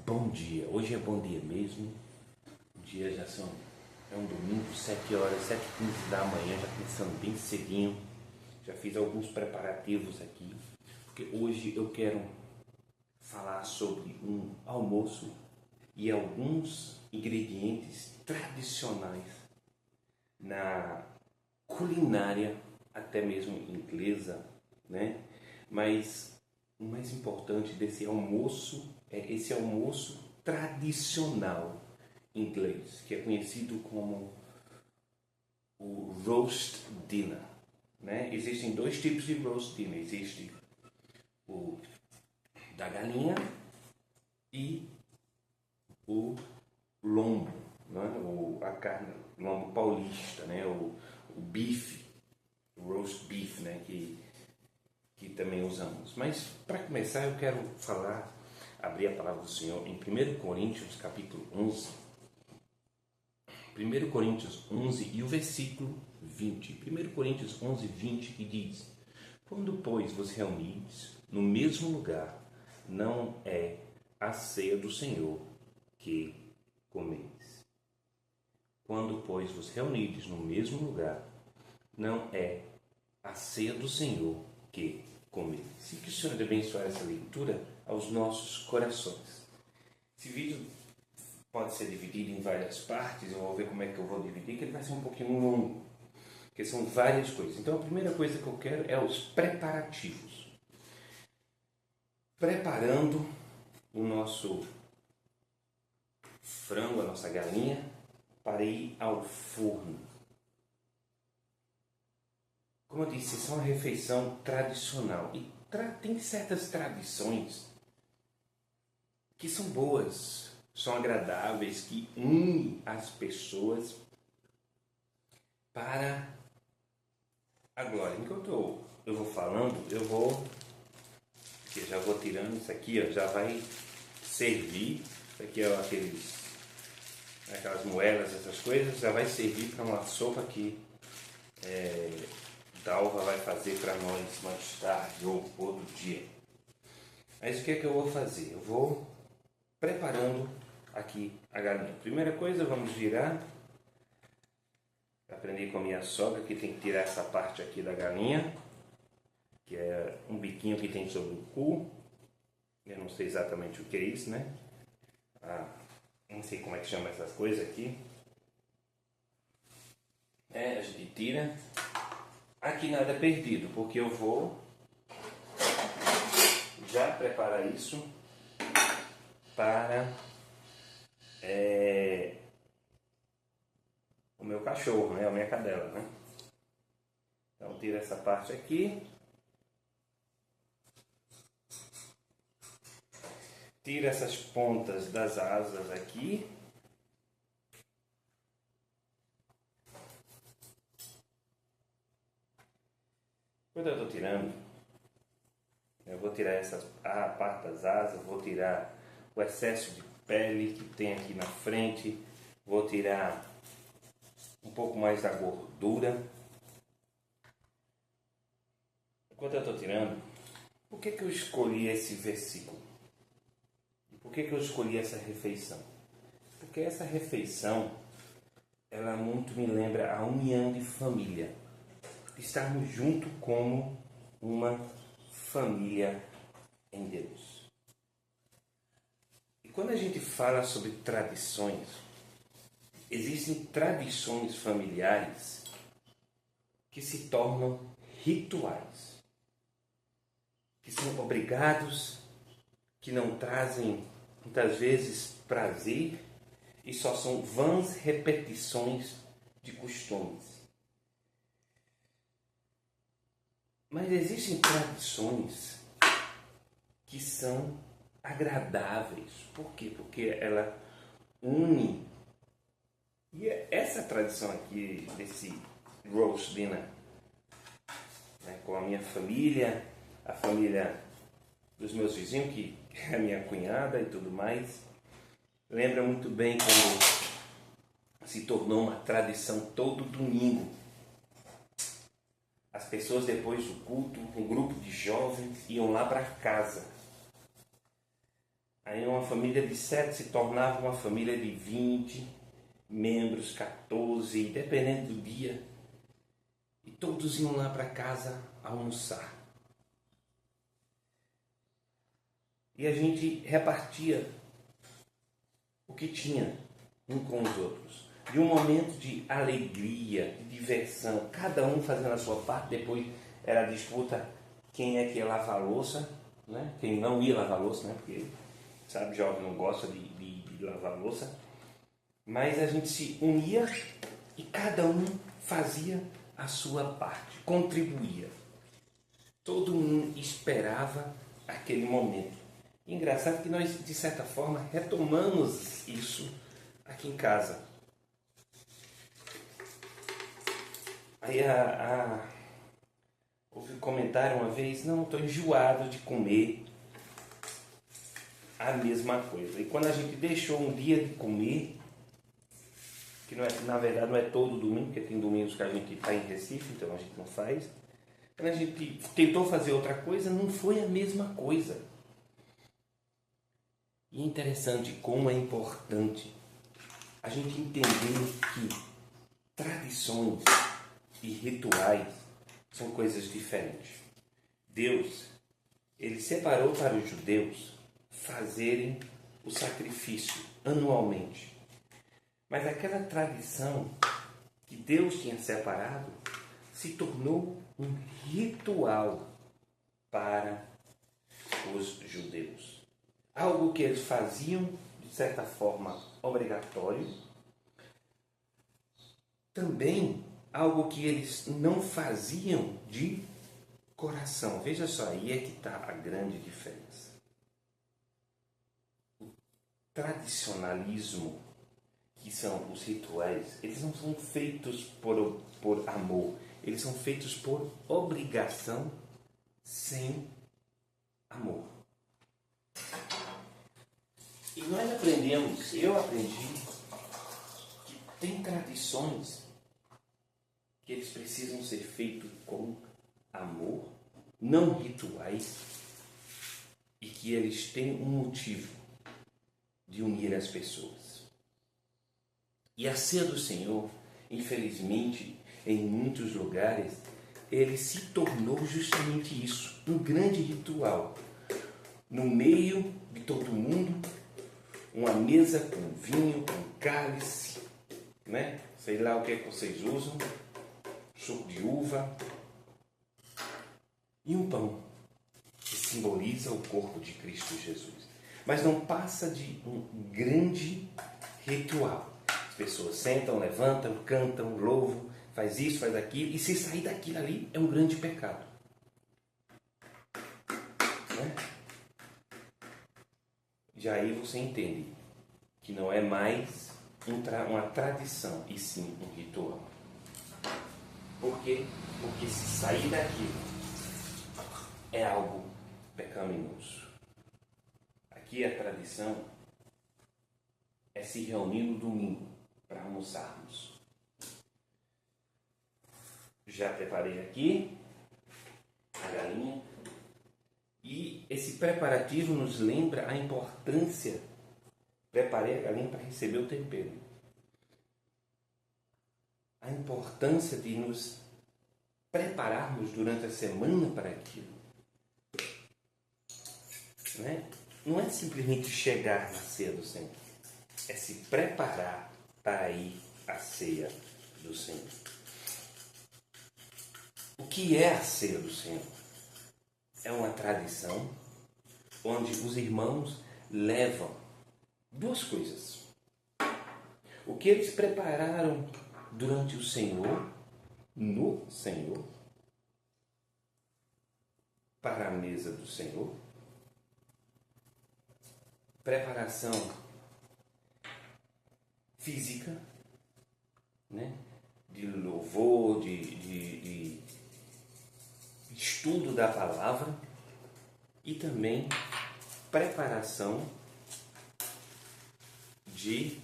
Bom dia, hoje é bom dia mesmo. O dia é um domingo, 7 horas, 7h15 da manhã, já começando bem cedinho. Já fiz alguns preparativos aqui, porque hoje eu quero falar sobre um almoço e alguns ingredientes tradicionais na culinária, até mesmo inglesa, né? Mas o mais importante desse almoço é esse almoço tradicional inglês, que é conhecido como o roast dinner, né? Existem dois tipos de roast dinner. Existe o da galinha e o lombo, né? A carne, lombo paulista, né? O bife, o roast beef, né? Que também usamos. Mas para começar eu quero abrir a palavra do Senhor em 1 Coríntios capítulo 11. 1 Coríntios 11 e o versículo 20. 1 Coríntios 11, 20, que diz: Quando, pois, vos reunides no mesmo lugar, não é a ceia do Senhor que comeis. Quando, pois, vos reunides no mesmo lugar, não é a ceia do Senhor que comeis. Se que o Senhor abençoar essa leitura aos nossos corações. Esse vídeo pode ser dividido em várias partes, eu vou ver como é que eu vou dividir, que ele vai ser um pouquinho longo, porque são várias coisas. Então a primeira coisa que eu quero é os preparativos. Preparando o nosso frango, a nossa galinha, para ir ao forno. Como eu disse, isso é uma refeição tradicional. E tem certas tradições que são boas, são agradáveis, que unem as pessoas para a glória. Enquanto eu vou falando, já vou tirando isso aqui, ó, já vai servir. Isso aqui é aquelas moedas, essas coisas, já vai servir para uma sopa que Dalva vai fazer para nós mais tarde ou outro dia. Mas o que é que eu vou fazer? Eu vou preparando aqui a galinha. Primeira coisa, vamos virar. Aprendi com a minha sogra que tem que tirar essa parte aqui da galinha, que é um biquinho que tem sobre o cu. Eu não sei exatamente o que é isso, né? Não sei como é que chama essas coisas aqui. A gente tira. Aqui nada é perdido, porque eu vou já preparar isso para o meu cachorro, né? A minha cadela, né? Então tira essa parte aqui. Tira essas pontas das asas aqui. Quando eu estou tirando, eu vou tirar a parte das asas, vou tirar o excesso de pele que tem aqui na frente, vou tirar um pouco mais da gordura. Enquanto eu estou tirando, por que eu escolhi esse versículo? Por que eu escolhi essa refeição? Porque essa refeição, ela muito me lembra a união de família. Estarmos juntos como uma família em Deus. E quando a gente fala sobre tradições, existem tradições familiares que se tornam rituais, que são obrigados, que não trazem muitas vezes prazer e só são vãs repetições de costumes. Mas existem tradições que são agradáveis. Por quê? Porque ela une. E essa tradição aqui, desse roast dinner, né, com a minha família, a família dos meus vizinhos, que é a minha cunhada e tudo mais, lembra muito bem quando se tornou uma tradição todo domingo. As pessoas, depois do culto, um grupo de jovens iam lá para casa Aí uma família de 7 se tornava uma família de 20 membros, 14, dependendo do dia. E todos iam lá para casa almoçar. E a gente repartia o que tinha um com os outros. De um momento de alegria, de diversão, cada um fazendo a sua parte. Depois era a disputa quem é que ia lavar a louça, né? Quem não ia lavar a louça, né? Porque, sabe, jovem não gosta de lavar a louça. Mas a gente se unia e cada um fazia a sua parte, contribuía. Todo mundo esperava aquele momento. Engraçado que nós, de certa forma, retomamos isso aqui em casa. Aí houve um comentário uma vez, não, estou enjoado de comer a mesma coisa. E quando a gente deixou um dia de comer, que não é, na verdade não é todo domingo, porque tem domingos que a gente está em Recife, então a gente não faz. Quando a gente tentou fazer outra coisa, não foi a mesma coisa. E é interessante como é importante a gente entender que tradições e rituais são coisas diferentes. Deus, ele separou para os judeus fazerem o sacrifício anualmente. Mas aquela tradição que Deus tinha separado se tornou um ritual para os judeus. Algo que eles faziam, de certa forma, obrigatório. Também algo que eles não faziam de coração. Veja só, aí é que está a grande diferença. O tradicionalismo, que são os rituais, eles não são feitos por amor. Eles são feitos por obrigação sem amor. E nós aprendemos, eu aprendi, que tem tradições que eles precisam ser feitos com amor, não rituais, e que eles têm um motivo de unir as pessoas. E a ceia do Senhor, infelizmente, em muitos lugares, ele se tornou justamente isso, um grande ritual. No meio de todo mundo, uma mesa com vinho, com cálice, né? Sei lá o que é que vocês usam, suco de uva, e um pão, que simboliza o corpo de Cristo Jesus. Mas não passa de um grande ritual. As pessoas sentam, levantam, cantam, louvam, faz isso, faz aquilo, e se sair daquilo ali é um grande pecado. Né? Já aí você entende que não é mais uma tradição, e sim um ritual. Por quê? Porque se sair daquilo é algo pecaminoso. Aqui a tradição é se reunir no domingo para almoçarmos. Já preparei aqui a galinha. E esse preparativo nos lembra a importância. Preparei a galinha para receber o tempero. A importância de nos prepararmos durante a semana para aquilo. Né? Não é simplesmente chegar na ceia do Senhor. É se preparar para ir à ceia do Senhor. O que é a ceia do Senhor? É uma tradição onde os irmãos levam duas coisas. O que eles prepararam durante o Senhor, no Senhor, para a mesa do Senhor. Preparação física, né? De louvor, de estudo da palavra, e também preparação de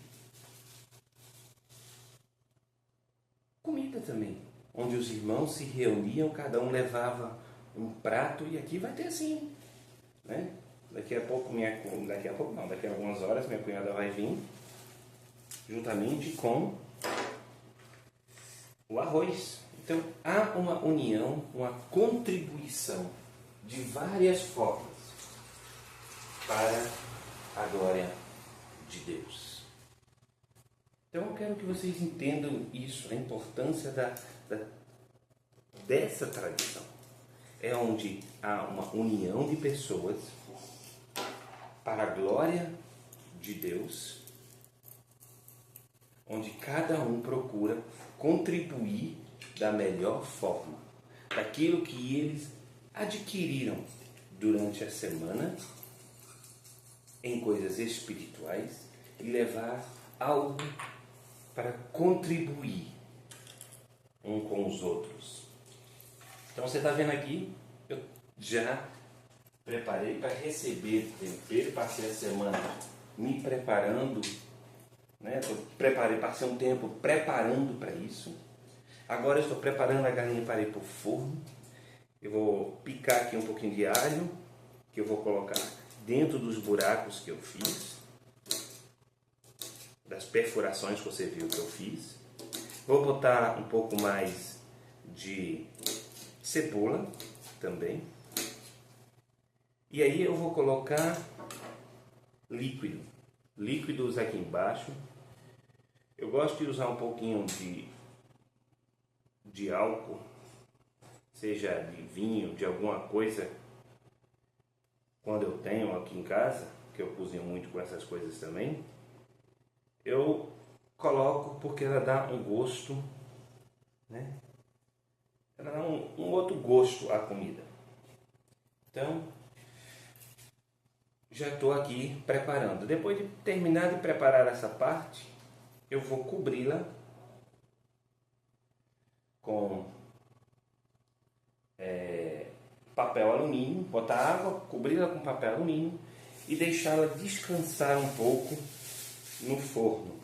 comida também, onde os irmãos se reuniam, cada um levava um prato, e aqui vai ter assim, né? Daqui a pouco daqui a pouco não, daqui a algumas horas minha cunhada vai vir juntamente com o arroz. Então há uma união, uma contribuição de várias formas para a glória de Deus. Então eu quero que vocês entendam isso, a importância dessa tradição. É onde há uma união de pessoas para a glória de Deus, onde cada um procura contribuir da melhor forma, daquilo que eles adquiriram durante a semana em coisas espirituais e levar algo para contribuir um com os outros. Então você está vendo aqui, eu já preparei para receber tempero, passei a semana me preparando, né? Passei um tempo preparando para isso. Agora eu estou preparando a galinha para ir para o forno. Eu vou picar aqui um pouquinho de alho, que eu vou colocar dentro dos buracos que eu fiz, das perfurações que você viu que eu fiz. Vou botar um pouco mais de cebola também. E aí eu vou colocar líquidos aqui embaixo. Eu gosto de usar um pouquinho de álcool, seja de vinho, de alguma coisa, quando eu tenho aqui em casa, que eu cozinho muito com essas coisas também. Eu coloco porque ela dá um gosto, né? Ela dá um outro gosto à comida. Então, já estou aqui preparando. Depois de terminar de preparar essa parte, eu vou cobri-la com papel alumínio, botar água, cobri-la com papel alumínio e deixá-la descansar um pouco no forno.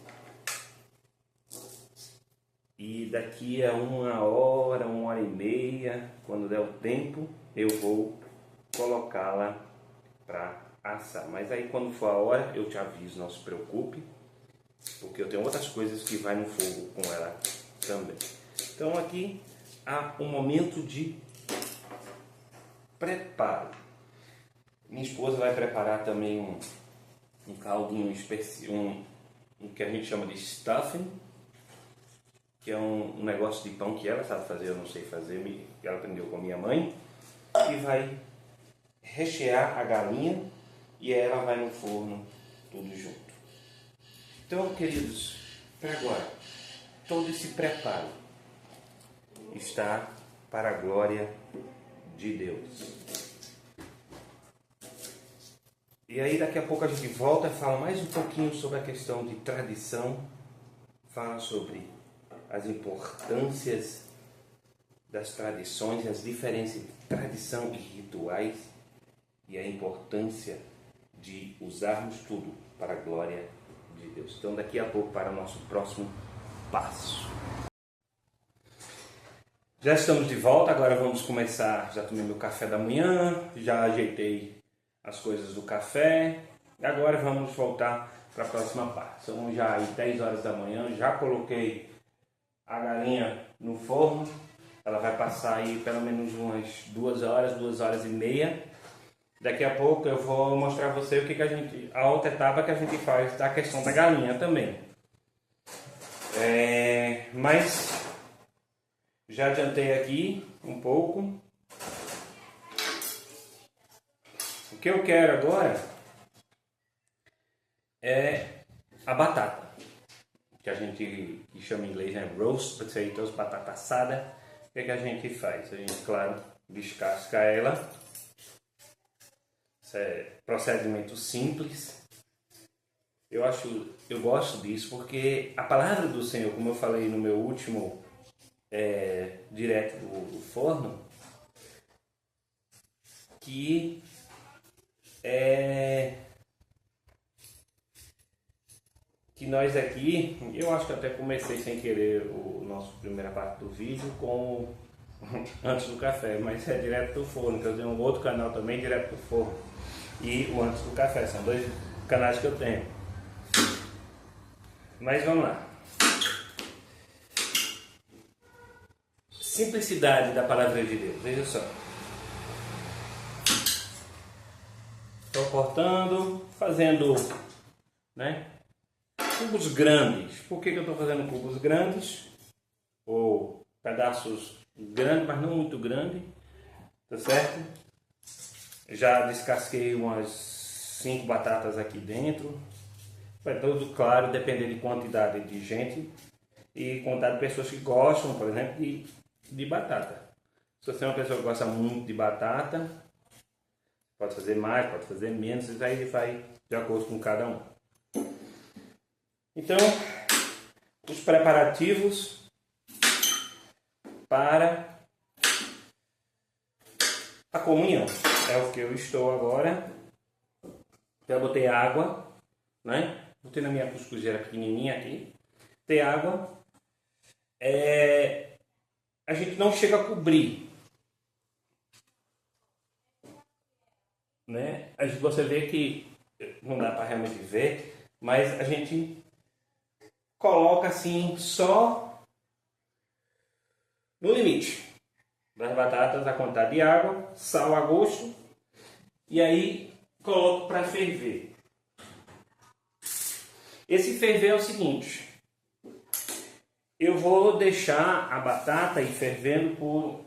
E daqui a 1 hora e meia, quando der o tempo, eu vou colocá-la para assar. Mas aí quando for a hora, eu te aviso, não se preocupe, porque eu tenho outras coisas que vai no fogo com ela também. Então aqui há um momento de preparo. Minha esposa vai preparar também um caldinho especial, um que a gente chama de stuffing, que é um negócio de pão que ela sabe fazer, eu não sei fazer, ela aprendeu com a minha mãe, e vai rechear a galinha e ela vai no forno tudo junto. Então, queridos, para agora, todo esse preparo está para a glória de Deus. E aí daqui a pouco a gente volta e fala mais um pouquinho sobre a questão de tradição, fala sobre as importâncias das tradições, as diferenças de tradição e rituais e a importância de usarmos tudo para a glória de Deus. Então daqui a pouco para o nosso próximo passo. Já estamos de volta, agora vamos começar. Já tomei meu café da manhã, já ajeitei as coisas do café e agora vamos voltar para a próxima parte. São já 10 horas da manhã, já coloquei a galinha no forno, ela vai passar aí pelo menos umas 2 horas e meia. Daqui a pouco eu vou mostrar a você o que a outra etapa que a gente faz da questão da galinha também. Mas já adiantei aqui um pouco. O que eu quero agora é a batata, que a gente chama em inglês, né? Roast potatoes, batata assada. O que a gente faz? A gente, claro, descasca ela. Isso é procedimento simples. Eu gosto disso porque a palavra do Senhor, como eu falei no meu último direto do forno, que nós aqui, eu acho que até comecei sem querer o nosso primeira parte do vídeo com antes do café, mas é direto do forno, que eu tenho um outro canal também direto do forno. e o Antes do Café. São dois canais que eu tenho. Mas vamos lá. Simplicidade da palavra de Deus. Veja só. Estou cortando, fazendo, né, cubos grandes. Por que eu estou fazendo cubos grandes? Ou pedaços grandes, mas não muito grandes. Tá certo? Já descasquei umas 5 batatas aqui dentro. Vai tudo claro, dependendo de quantidade de gente e quantidade de pessoas que gostam, por exemplo, de batata. Se você é uma pessoa que gosta muito de batata, pode fazer mais, pode fazer menos, isso aí vai de acordo com cada um. Então, os preparativos para a comunhão. É o que eu estou agora. Já botei água, né? Botei na minha cuscuzeira pequenininha aqui. Botei água. A gente não chega a cobrir, né? Você vê que não dá para realmente ver, mas a gente coloca assim só no limite das batatas, a quantidade de água, sal a gosto, e aí coloco para ferver. Esse ferver é o seguinte: eu vou deixar a batata ir fervendo por...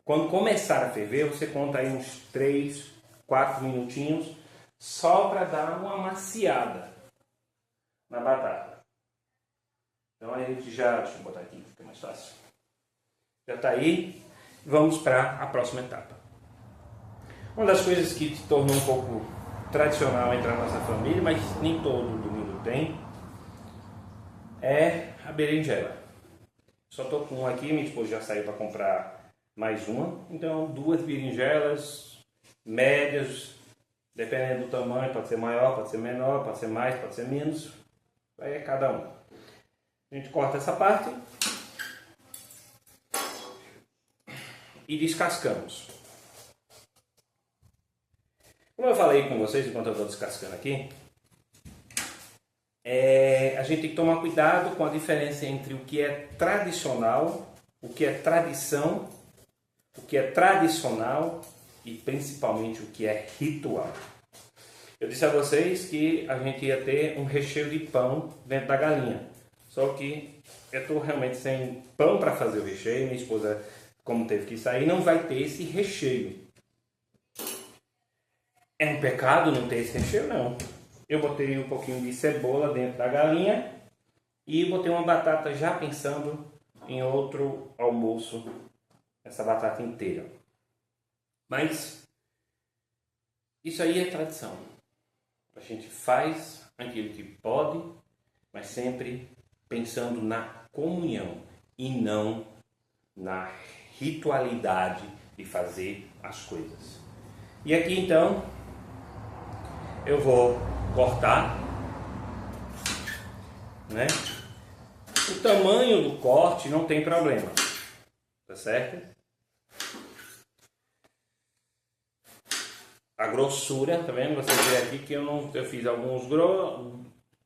Quando começar a ferver, você conta aí uns 3, 4 minutinhos, só para dar uma maciada na batata. Então aí a gente já... Deixa eu botar aqui, fica mais fácil. Já está aí. Vamos para a próxima etapa. Uma das coisas que se tornou um pouco tradicional entre a nossa família, mas nem todo domingo tem, é a berinjela. Só estou com uma aqui, minha esposa já saiu para comprar mais uma. Então, 2 berinjelas médias, dependendo do tamanho, pode ser maior, pode ser menor, pode ser mais, pode ser menos. Aí é cada um. A gente corta essa parte e descascamos. Como eu falei com vocês enquanto eu estou descascando aqui, a gente tem que tomar cuidado com a diferença entre o que é tradicional, o que é tradição, o que é tradicional e principalmente o que é ritual. Eu disse a vocês que a gente ia ter um recheio de pão dentro da galinha, só que eu estou realmente sem pão para fazer o recheio. Minha esposa, como teve que sair, não vai ter esse recheio. É um pecado não ter esse recheio? Não. Eu botei um pouquinho de cebola dentro da galinha e botei uma batata já pensando em outro almoço, essa batata inteira. Mas isso aí é tradição. A gente faz aquilo que pode, mas sempre pensando na comunhão e não na ritualidade de fazer as coisas. E aqui então eu vou cortar, né? O tamanho do corte não tem problema, tá certo? A grossura, tá vendo? Você vê aqui que eu fiz alguns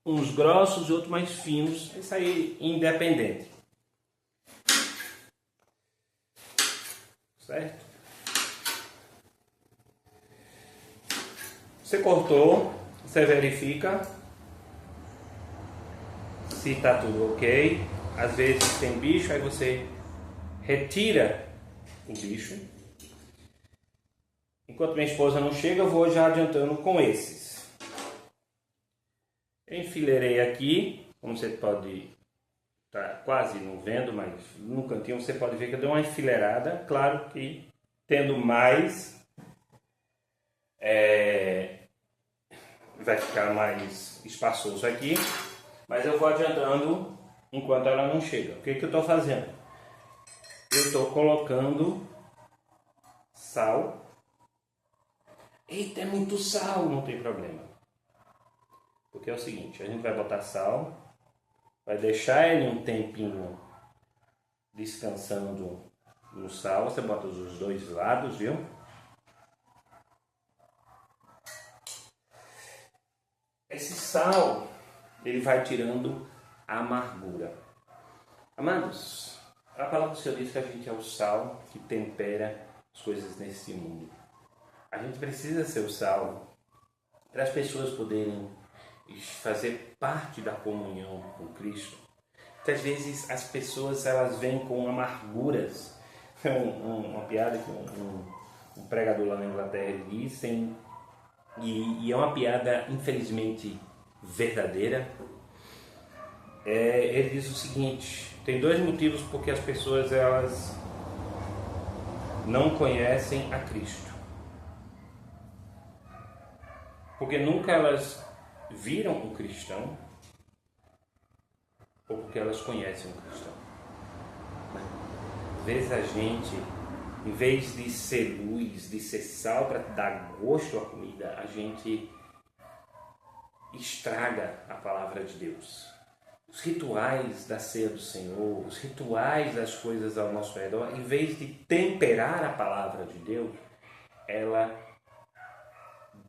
uns grossos e outros mais finos. Isso aí independente, certo? Você cortou, você verifica se está tudo ok. Às vezes tem bicho, aí você retira o bicho. Enquanto minha esposa não chega, eu vou já adiantando com esses. Eu enfileirei aqui, como você pode estar quase não vendo, mas no cantinho você pode ver que eu dei uma enfileirada. Claro que tendo mais, vai ficar mais espaçoso aqui, mas eu vou adiantando enquanto ela não chega. O que eu estou fazendo? Eu estou colocando sal. Eita, é muito sal, não tem problema. Porque é o seguinte, a gente vai botar sal, vai deixar ele um tempinho descansando no sal. Você bota os 2 lados, viu? esse sal, ele vai tirando a amargura. Amados, a palavra do Senhor diz que a gente é o sal que tempera as coisas nesse mundo. A gente precisa ser o sal para as pessoas poderem fazer parte da comunhão com Cristo. Muitas vezes as pessoas elas vêm com amarguras. Uma piada que um pregador lá na Inglaterra disse, e é uma piada infelizmente verdadeira. Ele diz o seguinte: tem dois motivos porque as pessoas elas não conhecem a Cristo. Porque nunca elas viram um cristão, ou porque elas conhecem um cristão. Às vezes a gente, em vez de ser luz, de ser sal para dar gosto à comida, a gente estraga a palavra de Deus. Os rituais da ceia do Senhor, os rituais das coisas ao nosso redor, em vez de temperar a palavra de Deus, ela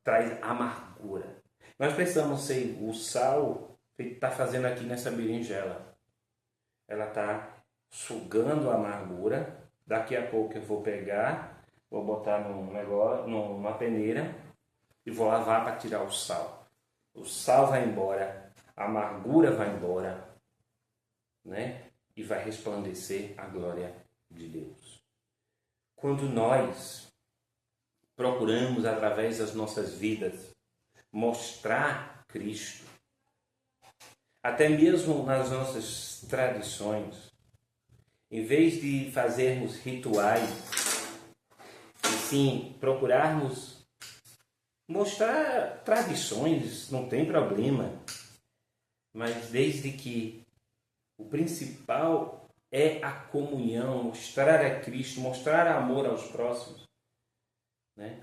traz amargura. Nós precisamos ser o sal que está fazendo aqui nessa berinjela. Ela está sugando a amargura. Daqui a pouco eu vou pegar, vou botar numa peneira e vou lavar para tirar o sal. O sal vai embora, a amargura vai embora, né? E vai resplandecer a glória de Deus. Quando nós procuramos, através das nossas vidas, mostrar Cristo, até mesmo nas nossas tradições, em vez de fazermos rituais, e sim procurarmos mostrar tradições, não tem problema, mas desde que o principal é a comunhão, mostrar a Cristo, mostrar amor aos próximos, né?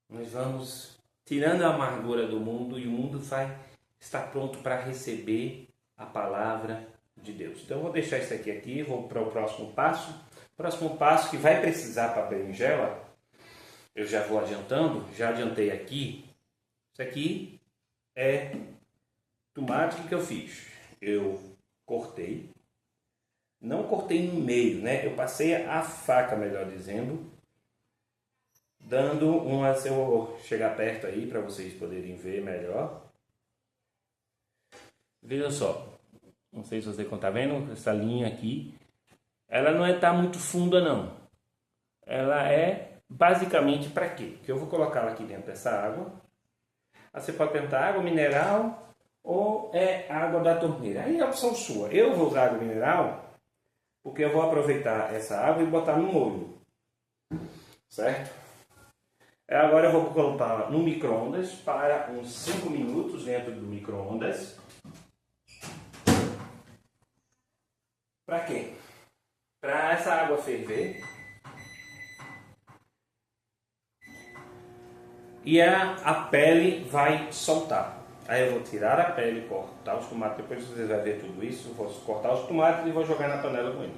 Nós vamos tirando a amargura do mundo e o mundo vai estar pronto para receber a palavra de Deus. Então eu vou deixar isso aqui, vou para o próximo passo. O próximo passo que vai precisar para a berinjela, eu já vou adiantando, já adiantei aqui. Isso aqui é tomate que eu fiz. Eu cortei, não cortei no meio, né? Eu passei a faca, melhor dizendo, dando uma, se eu vou chegar perto aí para vocês poderem ver melhor. Veja só, não sei se você está vendo, essa linha aqui, ela não está muito funda não. Ela é basicamente para quê? Porque eu vou colocar ela aqui dentro dessa água. Aí você pode perguntar, água mineral ou é água da torneira? Aí é a opção sua. Eu vou usar água mineral porque eu vou aproveitar essa água e botar no molho. Certo? Agora eu vou colocar no micro-ondas para uns 5 minutos dentro do micro-ondas. Para quê? Para essa água ferver e a pele vai soltar. Aí eu vou tirar a pele, cortar os tomates, depois vocês vão ver tudo isso, vou cortar os tomates e vou jogar na panela com eles.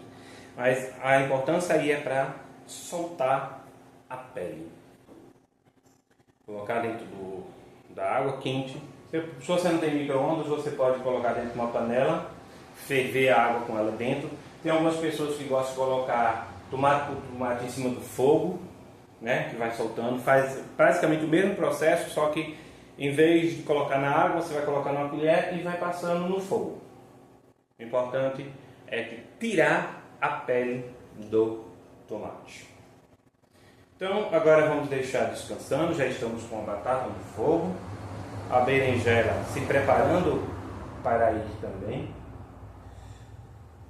Mas a importância aí é para soltar a pele. Colocar dentro da água quente. Se você não tem micro-ondas, você pode colocar dentro de uma panela, ferver a água com ela dentro. Tem algumas pessoas que gostam de colocar tomate em cima do fogo, né, que vai soltando. Faz praticamente o mesmo processo, só que em vez de colocar na água, você vai colocar numa colher e vai passando no fogo. O importante é tirar a pele do tomate. Então, agora vamos deixar descansando. Já estamos com a batata no fogo, a berinjela se preparando para ir também,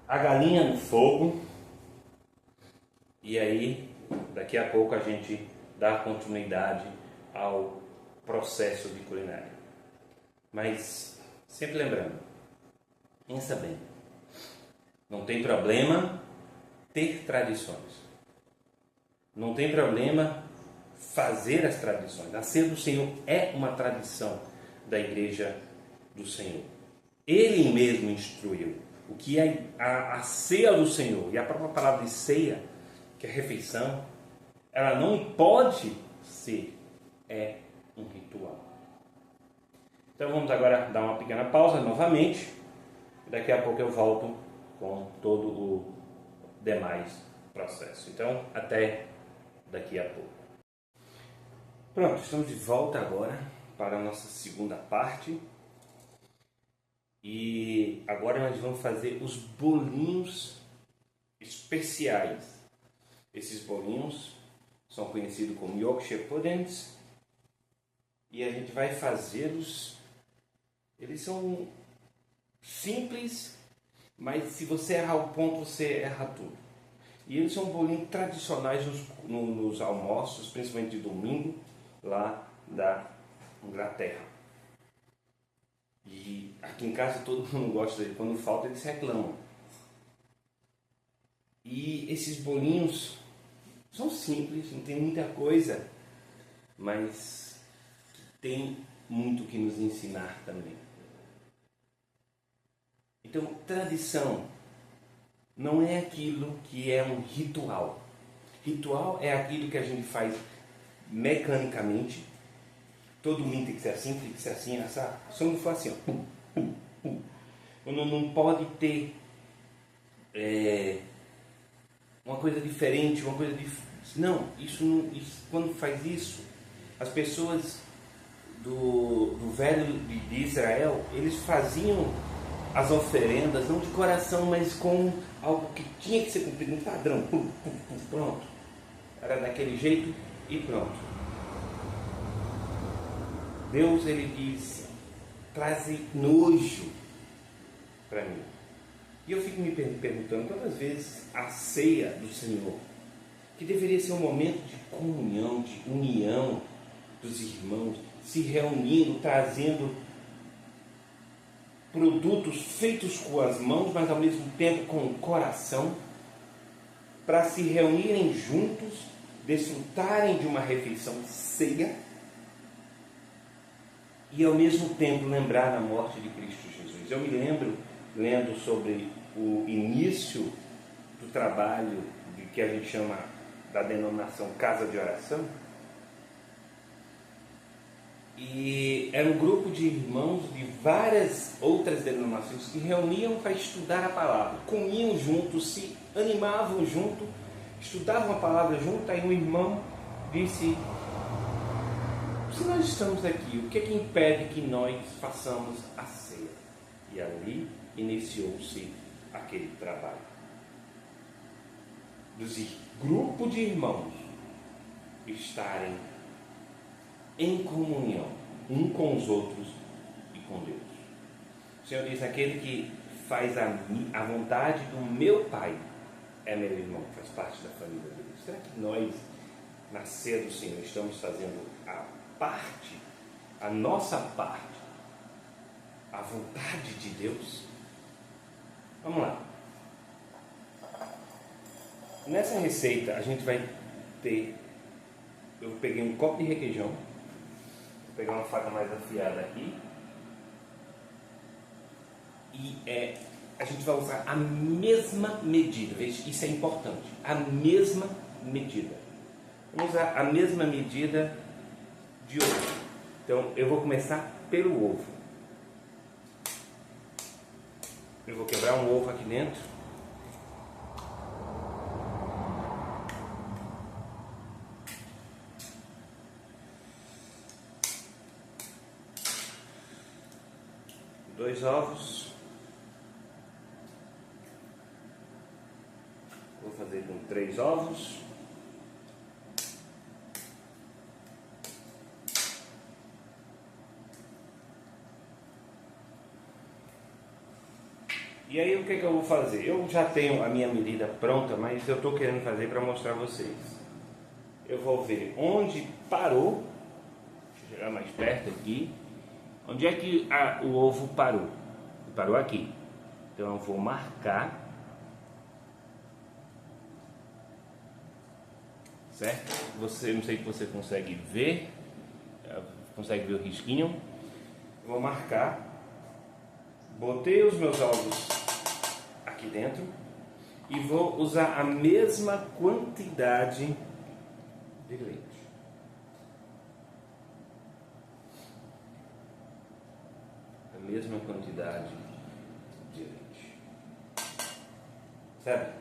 a galinha no fogo, e aí daqui a pouco a gente dá continuidade ao processo de culinária. Mas sempre lembrando, pensa bem, não tem problema ter tradições. Não tem problema fazer as tradições. A ceia do Senhor é uma tradição da igreja do Senhor. Ele mesmo instruiu o que é a ceia do Senhor. E a própria palavra de ceia, que é refeição, ela não pode ser um ritual. Então vamos agora dar uma pequena pausa novamente. Daqui a pouco eu volto com todo o demais processo. Então até daqui a pouco. Pronto, estamos de volta agora para a nossa segunda parte. E agora nós vamos fazer os bolinhos especiais. Esses bolinhos são conhecidos como Yorkshire Puddings e a gente vai fazê-los. Eles são simples, mas se você errar o ponto, você erra tudo. E eles são bolinhos tradicionais nos almoços, principalmente de domingo, lá da Inglaterra. E aqui em casa todo mundo gosta dele. Quando falta, eles reclamam. E esses bolinhos são simples, não tem muita coisa, mas tem muito que nos ensinar também. Então, tradição não é aquilo que é um ritual. Ritual é aquilo que a gente faz mecanicamente. Todo mundo tem que ser assim, assado. Se não for assim, ó, pum, pum, pum. Não pode ter uma coisa diferente, uma coisa não, isso, quando faz isso, as pessoas do velho de Israel, eles faziam as oferendas não de coração, mas com algo que tinha que ser cumprido, um padrão, pum, pum, pum, pronto. Era daquele jeito e pronto. Deus, ele disse, traze nojo para mim. E eu fico me perguntando todas as vezes a ceia do Senhor, que deveria ser um momento de comunhão, de união dos irmãos, se reunindo, trazendo produtos feitos com as mãos, mas ao mesmo tempo com o coração, para se reunirem juntos, desfrutarem de uma refeição ceia e ao mesmo tempo lembrar da morte de Cristo Jesus. Eu me lembro, lendo sobre o início do trabalho que a gente chama da denominação Casa de Oração, e era um grupo de irmãos de várias outras denominações que reuniam para estudar a palavra, comiam juntos, se animavam junto, estudavam a palavra junto. Aí um irmão disse: se nós estamos aqui, o que é que impede que nós façamos a ceia? E ali iniciou-se aquele trabalho dos grupos de irmãos estarem em comunhão um com os outros e com Deus. O Senhor diz: aquele que faz a vontade do meu Pai é meu irmão, faz parte da família de Deus. Será que nós, na ceia do Senhor, estamos fazendo a nossa parte, a vontade de Deus? Vamos lá. Nessa receita a gente vai ter, eu peguei um copo de requeijão, vou pegar uma faca mais afiada aqui, e a gente vai usar a mesma medida, veja, isso é importante, a mesma medida. Vamos usar a mesma medida de ovo. Então eu vou começar pelo ovo. Eu vou quebrar um ovo aqui dentro. Dois ovos. Vou fazer com 3 ovos. E aí o que eu vou fazer? Eu já tenho a minha medida pronta, mas eu estou querendo fazer para mostrar a vocês. Eu vou ver onde parou. Deixa eu chegar mais perto aqui. Onde é que o ovo parou? Parou aqui. Então eu vou marcar. Certo? Não sei se você consegue ver. Consegue ver o risquinho. Eu vou marcar. Botei os meus ovos aqui dentro e vou usar a mesma quantidade de leite. mesma quantidade de leite. Sabe?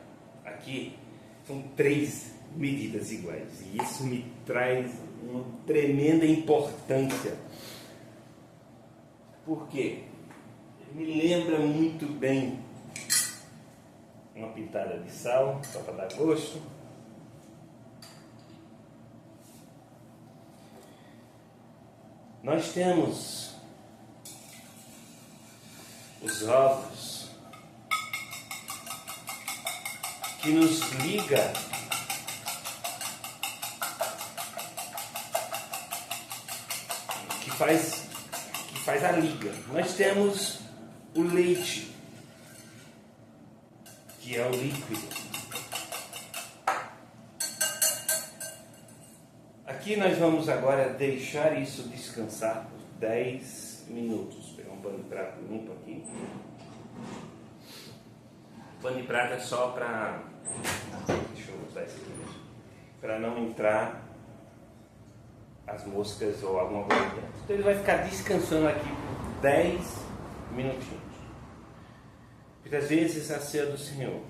Aqui são 3 medidas iguais. E isso me traz uma tremenda importância. Por quê? Me lembra muito bem uma pitada de sal, só para dar gosto. Nós temos os ovos que nos liga que faz a liga. Nós temos o leite, que é o líquido. Aqui nós vamos agora deixar isso descansar por 10 minutos. Vou pegar um pano de prata limpo aqui. O pano de prata é só para... Deixa eu usar esse aqui mesmo. Para não entrar as moscas ou alguma coisa dentro. Então ele vai ficar descansando aqui por 10 minutinhos. Muitas vezes a ceia do Senhor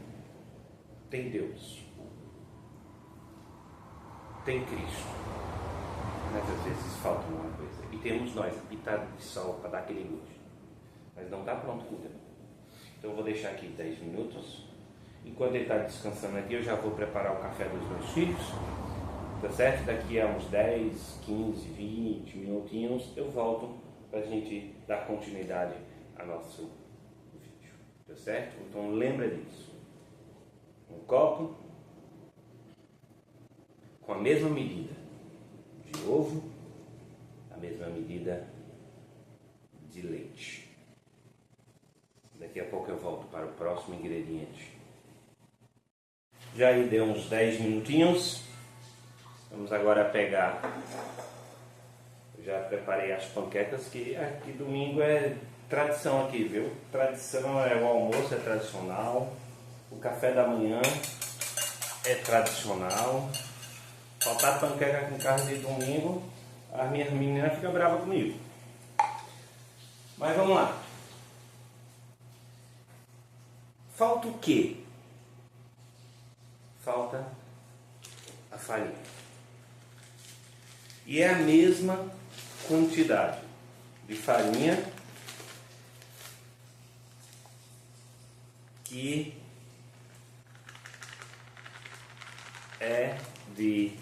tem Deus, tem Cristo, mas às vezes falta alguma coisa. E temos nós, a pitada de sal para dar aquele gosto. Mas não está pronto ainda. Então eu vou deixar aqui 10 minutos. Enquanto ele está descansando aqui, eu já vou preparar o café dos meus filhos. Tá certo? Daqui a uns 10, 15, 20 minutinhos eu volto para a gente dar continuidade ao nosso vídeo. Tá certo? Então lembra disso. Um copo com a mesma medida de ovo, a mesma medida de leite. Daqui a pouco eu volto para o próximo ingrediente. Já aí deu uns 10 minutinhos. Vamos agora pegar. Eu já preparei as panquecas, que aqui domingo é tradição aqui, viu? Tradição é o almoço, é tradicional. O café da manhã é tradicional. Faltar panqueca com carne de domingo, as minhas meninas ficam bravas comigo. Mas vamos lá. Falta o quê? Falta a farinha. E é a mesma quantidade de farinha que é de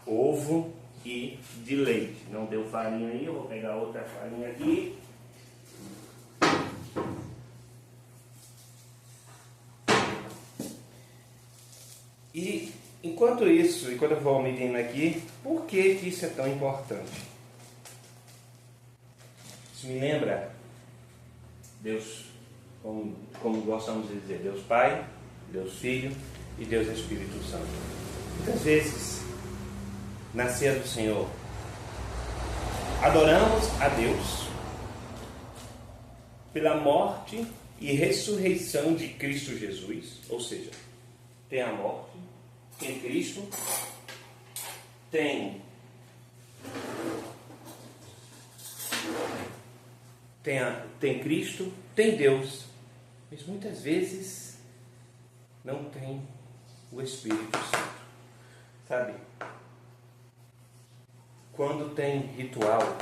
ovo e de leite. Não deu farinha aí, eu vou pegar outra farinha aqui. E enquanto eu vou medindo aqui, por que isso é tão importante? Isso me lembra Deus, como gostamos de dizer, Deus Pai, Deus Filho e Deus Espírito Santo. Muitas vezes, na ceia do Senhor, adoramos a Deus pela morte e ressurreição de Cristo Jesus, ou seja, tem a morte, tem Cristo, tem Cristo, tem Deus, mas muitas vezes não tem o Espírito Santo, sabe? Quando tem ritual,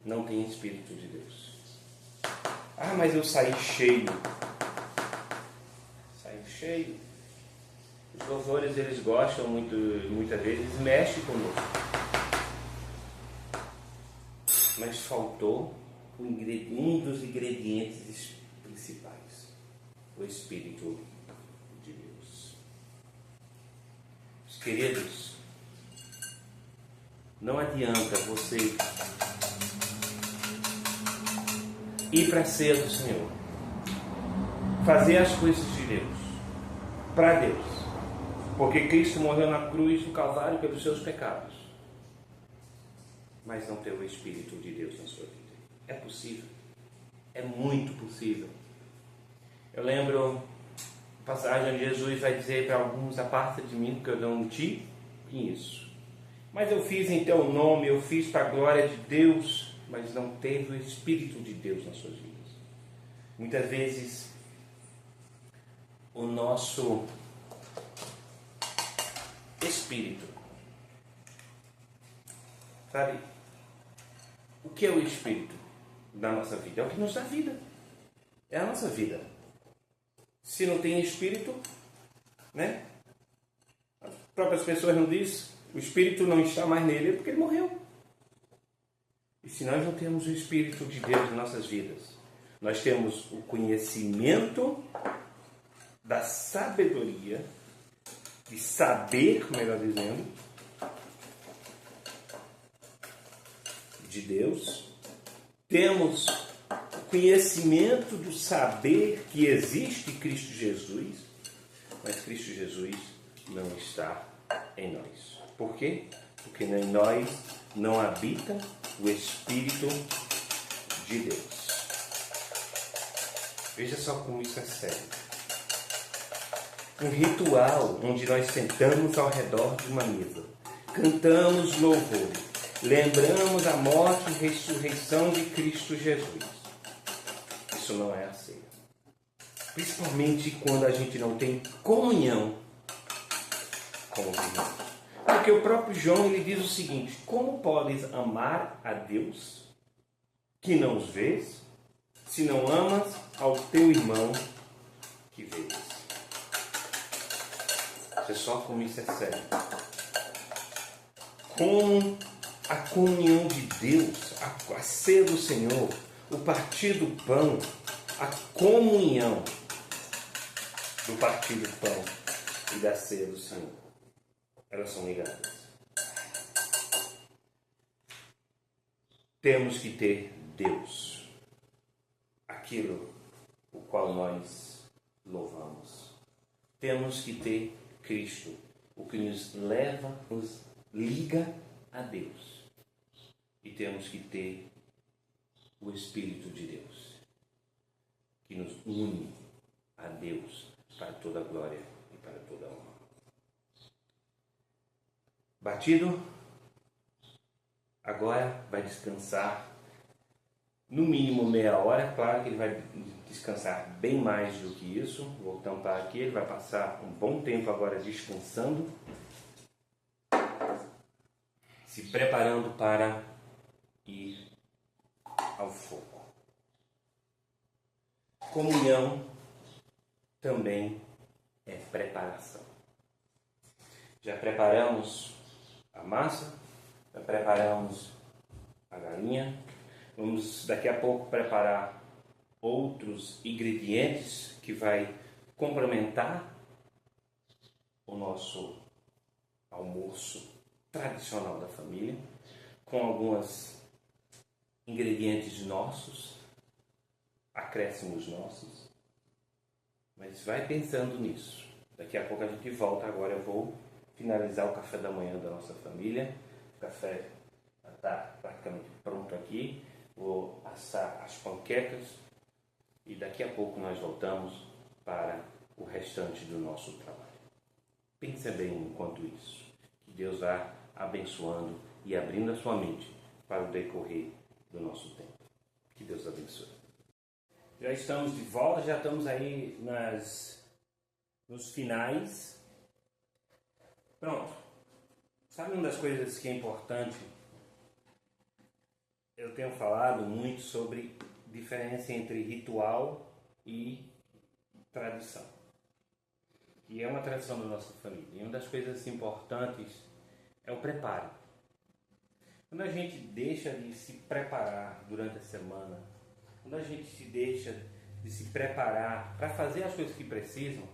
não tem Espírito de Deus. Ah, mas eu saí cheio. Cheio. Os louvores, eles gostam muitas vezes, mexem conosco. Mas faltou um dos ingredientes principais, o Espírito de Deus. Os queridos, não adianta você ir para a ceia do Senhor, fazer as coisas de Deus, para Deus, porque Cristo morreu na cruz do Calvário pelos seus pecados, mas não ter o Espírito de Deus na sua vida. É possível, é muito possível. Eu lembro a passagem onde Jesus vai dizer para alguns: aparta de mim, porque eu não te conheço. Mas eu fiz em teu nome, eu fiz para a glória de Deus. mas não teve o Espírito de Deus nas suas vidas. Muitas vezes, o nosso espírito, sabe? O que é o espírito da nossa vida? É o que nos dá vida. É a nossa vida. Se não tem espírito, né? As próprias pessoas não dizem, o espírito não está mais nele, é porque ele morreu. E se nós não temos o Espírito de Deus em nossas vidas, nós temos o conhecimento da sabedoria, de saber, melhor dizendo, de Deus, temos o conhecimento do saber que existe Cristo Jesus, mas Cristo Jesus não está em nós. Por quê? Porque em nós não habita o Espírito de Deus. Veja só como isso é sério. Um ritual onde nós sentamos ao redor de uma mesa, cantamos louvores, lembramos a morte e ressurreição de Cristo Jesus. Isso não é a ceia. Principalmente quando a gente não tem comunhão com os irmãos. Porque o próprio João ele diz o seguinte: como podes amar a Deus que não os vês, se não amas ao teu irmão que vês? Veja só como isso é sério. Como a comunhão de Deus, a ceia do Senhor, o partir do pão, a comunhão do partir do pão e da ceia do Senhor, elas são ligadas. Temos que ter Deus, aquilo o qual nós louvamos. Temos que ter Cristo, o que nos leva, nos liga a Deus. E temos que ter o Espírito de Deus, que nos une a Deus para toda a glória e para toda a honra. Batido, agora vai descansar no mínimo meia hora. Claro que ele vai descansar bem mais do que isso. Vou tampar aqui, ele vai passar um bom tempo agora descansando, se preparando para ir ao fogo. Comunhão também é preparação. Já preparamos a massa, já preparamos a galinha. Vamos daqui a pouco preparar outros ingredientes que vai complementar o nosso almoço tradicional da família, com alguns ingredientes nossos, acréscimos nossos. Mas vai pensando nisso. Daqui a pouco a gente volta. Agora eu vou finalizar o café da manhã da nossa família. O café está praticamente pronto aqui. Vou assar as panquecas e daqui a pouco nós voltamos para o restante do nosso trabalho. Pense bem enquanto isso. Que Deus vá abençoando e abrindo a sua mente para o decorrer do nosso tempo. Que Deus abençoe. Já estamos de volta, já estamos aí nos finais. Pronto. Sabe uma das coisas que é importante? Eu tenho falado muito sobre diferença entre ritual e tradição. E é uma tradição da nossa família. E uma das coisas importantes é o preparo. Quando a gente deixa de se preparar durante a semana, quando a gente se deixa de se preparar para fazer as coisas que precisam,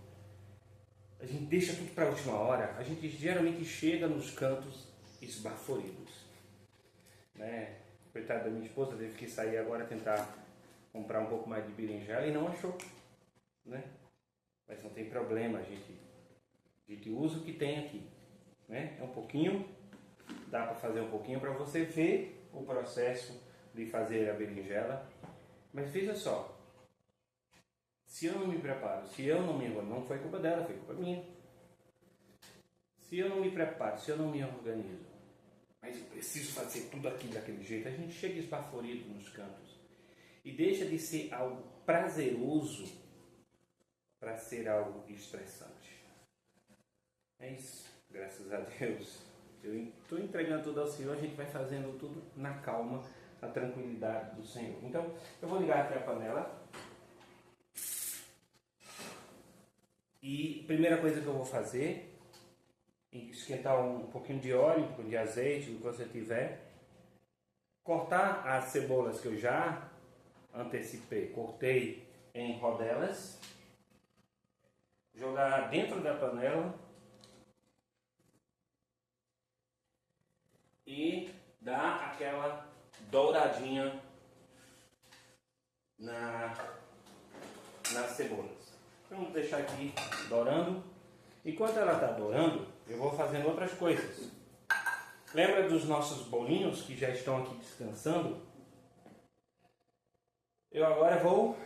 a gente deixa tudo para a última hora, a gente geralmente chega nos cantos esbaforidos. Né? Coitada da minha esposa, teve que sair agora tentar comprar um pouco mais de berinjela e não achou. Né? Mas não tem problema, a gente usa o que tem aqui. Né? É um pouquinho, dá para fazer um pouquinho para você ver o processo de fazer a berinjela. Mas veja só, se eu não me preparo, se eu não me organizo, não foi culpa dela, foi culpa minha. Se eu não me preparo, se eu não me organizo, mas eu preciso fazer tudo aquilo daquele jeito. A gente chega esbaforido nos cantos e deixa de ser algo prazeroso para ser algo estressante. É isso, graças a Deus. Eu estou entregando tudo ao Senhor, a gente vai fazendo tudo na calma, na tranquilidade do Senhor. Então, eu vou ligar aqui a panela. E a primeira coisa que eu vou fazer é esquentar um pouquinho de óleo, um pouquinho de azeite, o que você tiver. Cortar as cebolas que eu já antecipei, cortei em rodelas. Jogar dentro da panela. E dar aquela douradinha nas cebolas. Vamos deixar aqui dourando. Enquanto ela está dourando, eu vou fazendo outras coisas. Lembra dos nossos bolinhos que já estão aqui descansando? Eu agora vou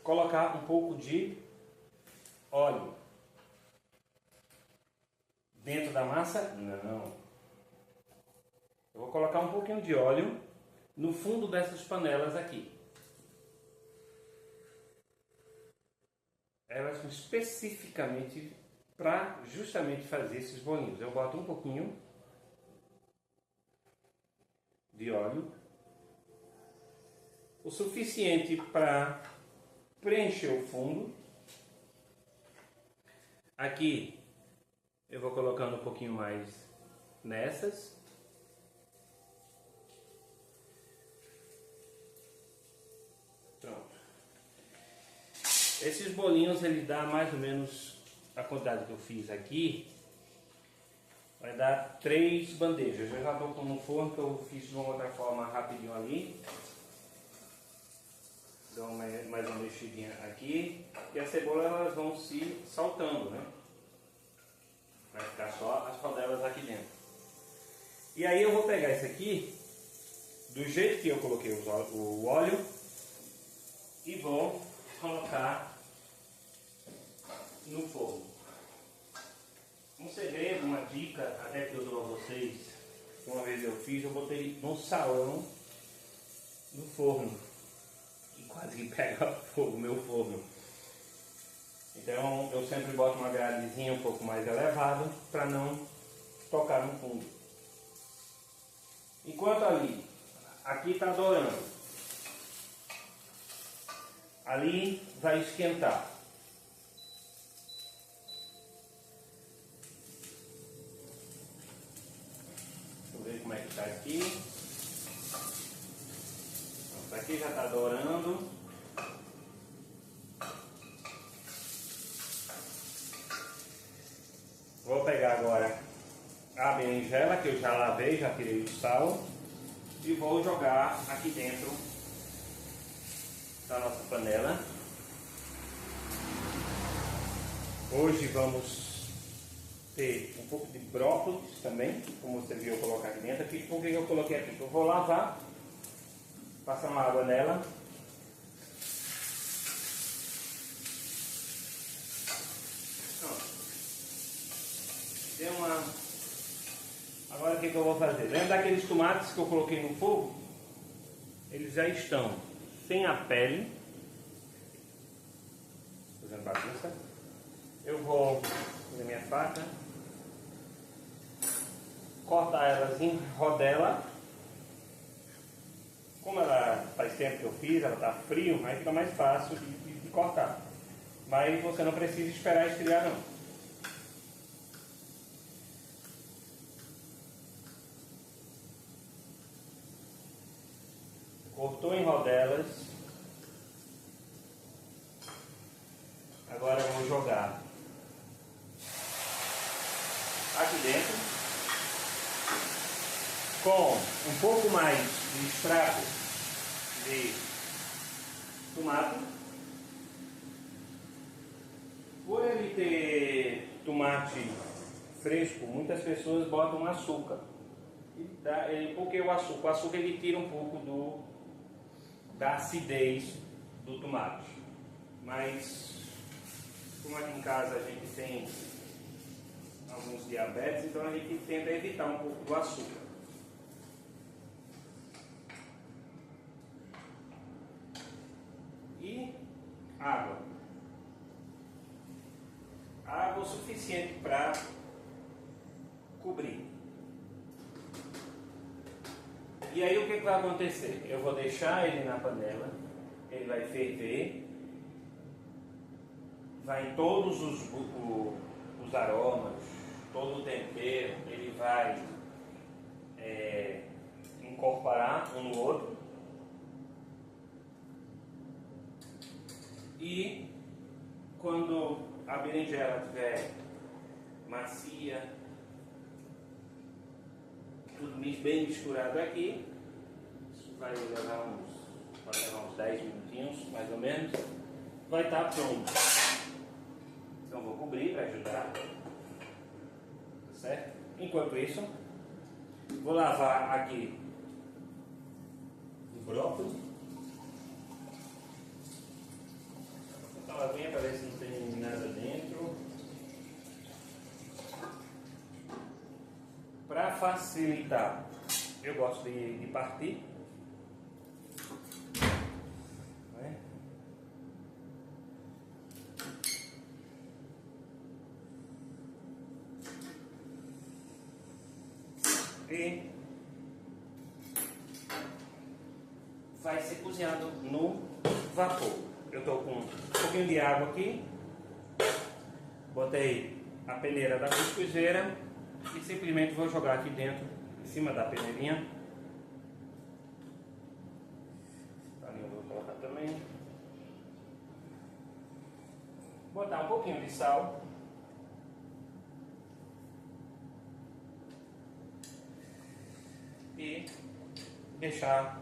colocar um pouco de óleo. Dentro da massa? Não. Eu vou colocar um pouquinho de óleo no fundo dessas panelas aqui. Elas são especificamente para justamente fazer esses bolinhos. Eu boto um pouquinho de óleo, o suficiente para preencher o fundo. Aqui eu vou colocando um pouquinho mais nessas. Pronto. Esses bolinhos ele dá mais ou menos a quantidade que eu fiz aqui. Vai dar 3 bandejas. Eu já estou com no forno que eu fiz de uma outra forma rapidinho ali. Dou mais uma mexidinha aqui. E as cebolas elas vão se saltando, né? Vai ficar só as rodelas aqui dentro. E aí eu vou pegar esse aqui, do jeito que eu coloquei o óleo, e vou colocar no forno. Um segredo, uma dica, até que eu dou a vocês, que uma vez eu fiz, eu botei no salão no forno. E quase que pega fogo o meu forno. Então eu sempre boto uma gradezinha um pouco mais elevada para não tocar no fundo. Enquanto aqui está dourando, ali vai esquentar. Deixa eu ver como é que está aqui. Pronto, aqui já está dourando. Vou pegar agora a berinjela que eu já lavei, já tirei o sal, e vou jogar aqui dentro da nossa panela. Hoje vamos ter um pouco de brócolis também, como você viu eu colocar aqui dentro. Aqui, por que eu coloquei aqui? Eu vou lavar, passar uma água nela. Deu uma... Agora o que eu vou fazer? Lembra daqueles tomates que eu coloquei no fogo? Eles já estão sem a pele. Fazendo bagunça. Eu vou fazer minha faca, cortar elas em rodela. Como ela faz tempo que eu fiz, ela está frio, aí fica mais fácil de cortar. Mas você não precisa esperar esfriar não. Cortou em rodelas. Agora eu vou jogar aqui dentro com um pouco mais de extrato de tomate. Por ele ter tomate fresco, muitas pessoas botam açúcar. Porque o açúcar ele tira um pouco da acidez do tomate. Mas como aqui em casa a gente tem alguns diabetes, então a gente tenta evitar um pouco do açúcar. água. Água o suficiente para cobrir. E aí o que vai acontecer? Eu vou deixar ele na panela, ele vai ferver, vai todos os aromas, todo o tempero, ele vai incorporar um no outro. E quando a berinjela estiver macia, tudo bem misturado aqui, isso vai levar uns 10 minutinhos, mais ou menos, vai estar pronto. Então vou cobrir para ajudar, tá certo? Enquanto isso, vou lavar aqui o brócolis. Vou botar uma aguinha para ver se não tem nada dentro. Para facilitar, eu gosto de partir. E vai ser cozinhado no vapor. Eu estou com um pouquinho de água aqui, botei a peneira da cuscuzeira e simplesmente vou jogar aqui dentro, em cima da peneirinha. Ali eu vou colocar também. Botar um pouquinho de sal. E deixar,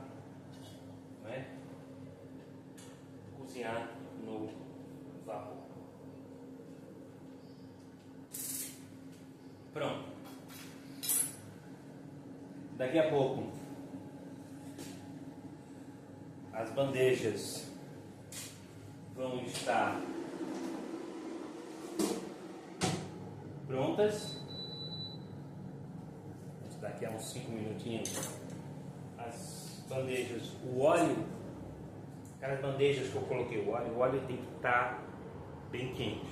né, cozinhar no vapor. Pronto. Daqui a pouco as bandejas vão estar prontas. Daqui a uns 5 minutinhos, as bandejas, o óleo, aquelas bandejas que eu coloquei o óleo tem que estar bem quente.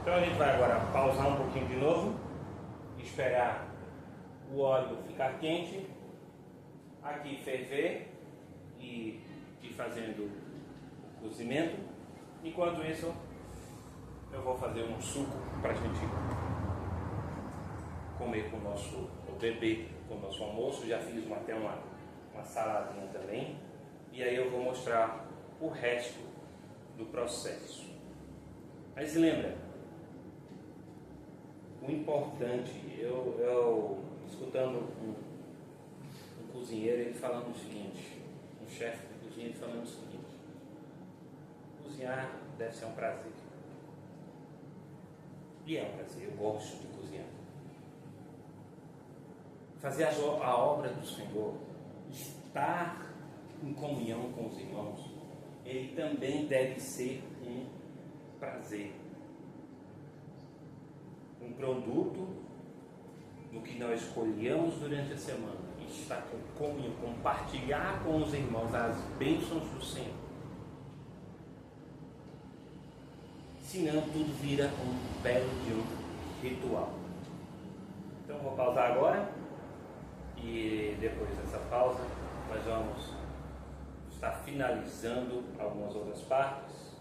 Então a gente vai agora pausar um pouquinho de novo, esperar o óleo ficar quente, aqui ferver e ir fazendo o cozimento. Enquanto isso, eu vou fazer um suco para a gente comer com o nosso, ou beber com o nosso almoço. Já fiz até uma saladinha também. E aí eu vou mostrar o resto do processo. Mas lembra, o importante, eu escutando um cozinheiro, ele falando o seguinte, um chefe de cozinha, ele falando o seguinte: cozinhar deve ser um prazer. E é um prazer, eu gosto de cozinhar. Fazer a obra do Senhor, estar em comunhão com os irmãos, ele também deve ser um prazer. Um produto do que nós escolhemos durante a semana, estar com comunhão, compartilhar com os irmãos as bênçãos do Senhor. Senão tudo vira um belo de um ritual. Então vou pausar agora. E depois dessa pausa, nós vamos estar finalizando algumas outras partes.